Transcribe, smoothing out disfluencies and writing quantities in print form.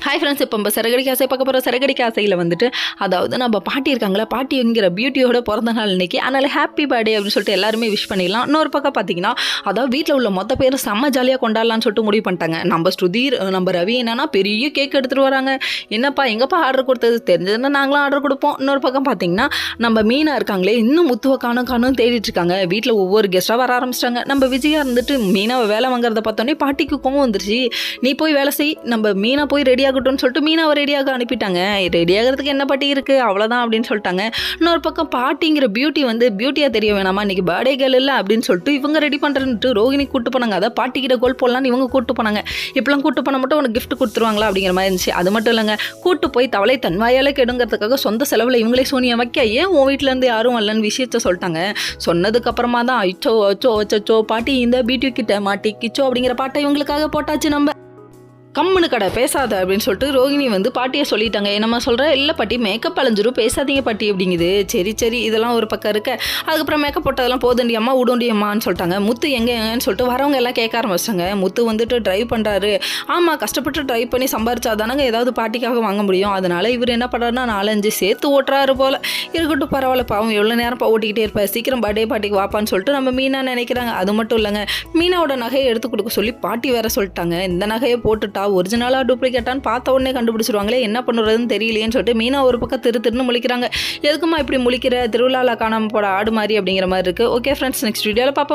Hi friends, இப்போ நம்ம சிறகடிக்க ஆசை பார்க்க போகிற சிறகடிக்க ஆசையில் வந்துட்டு அதாவது நம்ம பாட்டி இருக்காங்களா, பாட்டிங்கிற பியூட்டியோட பிறந்த நாள் இன்னைக்கு. அதனால் ஹாப்பி பர்த்டே அப்படின்னு சொல்லிட்டு எல்லாருமே விஷ் பண்ணிடலாம். இன்னொரு பக்கம் பார்த்தீங்கன்னா, அதாவது வீட்டில் உள்ள மொத்த பேர் செம்ம ஜாலியாக கொண்டாடலான்னு சொல்லிட்டு முடிவு பண்ணிட்டாங்க. நம்ம ஸ்ருதீர் நம்ம ரவி என்னன்னா பெரிய கேக் எடுத்துகிட்டு வராங்க. என்னப்பா எங்கப்பா ஆர்டர் கொடுத்தது தெரிஞ்சதுன்னா நாங்களும் ஆர்டர் கொடுப்போம். இன்னொரு பக்கம் பார்த்தீங்கன்னா, நம்ம மீனா இருக்காங்களே இன்னும் முத்துவ காணும் தேடிட்டு இருக்காங்க. வீட்டில் ஒவ்வொரு கெஸ்ட்டாக வர ஆரம்பிச்சிட்டாங்க. நம்ம விஜயா இருந்துட்டு மீனாவை வேலை வாங்குறத பார்த்தோன்னே பாட்டிக்கு கோவம் வந்துருச்சு. நீ போய் வேலை செய், நம்ம மீனா போய் ரெடி ஆகட்டும்னு சொல்லிட்டு மீனாவை ரெடியாக அனுப்பிட்டாங்க. ரெடி ஆகிறதுக்கு என்ன பாட்டி இருக்குது அவ்வளோதான் அப்படின்னு சொல்லிட்டாங்க. இன்னொரு பக்கம் பாட்டிங்கிற பியூட்டி வந்து பியூட்டியாக தெரிய வேணாமா, இன்றைக்கி பர்த்டே கேர்ள் இல்லை அப்படின்னு சொல்லிட்டு இவங்க ரெடி பண்ணுறேன்ட்டு ரோகிணி கூட்டு போனாங்க. அதான் பாட்டிக்கிட்ட கோல் போடலான்னு இவங்க கூட்டு போனாங்க. இப்பெல்லாம் கூட்டு போன மட்டும் உனக்கு கிஃப்ட் கொடுத்துருவாங்களா அப்படிங்கிற மாதிரி இருந்துச்சு. அது மட்டும் இல்லைங்க, கூட்டு போய் தவளை தன்வாயால் கெடுங்கிறதுக்காக சொந்த செலவில் இவங்களே சோனியா வைக்க ஏன் உன் வீட்டிலேருந்து யாரும் வரலன்னு விஷயத்த சொல்லிட்டாங்க. சொன்னதுக்கு அப்புறமா தான் அச்சோ அச்சோ அச்சோ பாட்டி இந்த பியூட்டி கிட்ட மாட்டிக்கிச்சோ அப்படிங்கிற பாட்டை இவங்களுக்காக போட்டாச்சு. நம்ம கம்முனு கடை பேசாத அப்படின்னு சொல்லிட்டு ரோகிணி வந்து பாட்டியை சொல்லிட்டாங்க. என்னம்மா சொல்கிற, இல்லை பாட்டி மேக்கப் அலைஞ்சிரும் பேசாதீங்க பாட்டி அப்படிங்குது. சரி இதெல்லாம் ஒரு பக்கம் இருக்க. அதுக்கப்புறம் மேக்கப் போட்டதெல்லாம் போதண்டி அம்மா விடுண்டி அம்மான்னு சொல்லிட்டாங்க. முத்து எங்கன்னு சொல்லிட்டு வரவங்க எல்லாம் கேட்க ஆரம்பிச்சாங்க. முத்து வந்துட்டு ட்ரைவ் பண்ணுறாரு. ஆமாம், கஷ்டப்பட்டு ட்ரைவ் பண்ணி சம்பாரிச்சா தானங்க ஏதாவது பாட்டிக்காக வாங்க முடியும். அதனால் இவர் என்ன பண்ணுறாருன்னா 4-5 சேர்த்து ஓட்டுறாரு போல். இருக்கட்டும் பரவாயில்ல, பாவம் எவ்வளோ நேரம் ஓட்டிக்கிட்டே இருப்பார், சீக்கிரம் பர்த்டே பாட்டிக்கு வாப்பான்னு சொல்லிட்டு நம்ம மீனா நினைக்கிறாங்க. அது மட்டும் இல்லைங்க, மீனாவோட நகையை எடுத்து கொடுக்க சொல்லி பாட்டி வேற சொல்லிட்டாங்க. இந்த நகையை போட்டுட்டா ஒரிஜினலா டூப்ளிகேட்டான்னு பார்த்த உடனே கண்டுபிடிச்சிருவாங்களே, என்ன பண்ணுறதுன்னு தெரியலையேன்னு சொல்லிட்டு மீனா ஒரு பக்கம் திருன்னு முழிக்கிறாங்க. எதுக்குமா இப்படி முழிக்கிற, திருவிழாவில் காணாமல் போட ஆடு மாதிரி அப்படிங்கிற மாதிரி இருக்குது. ஓகே ஃப்ரெண்ட்ஸ், நெக்ஸ்ட் வீடியோவில் பார்ப்போம்.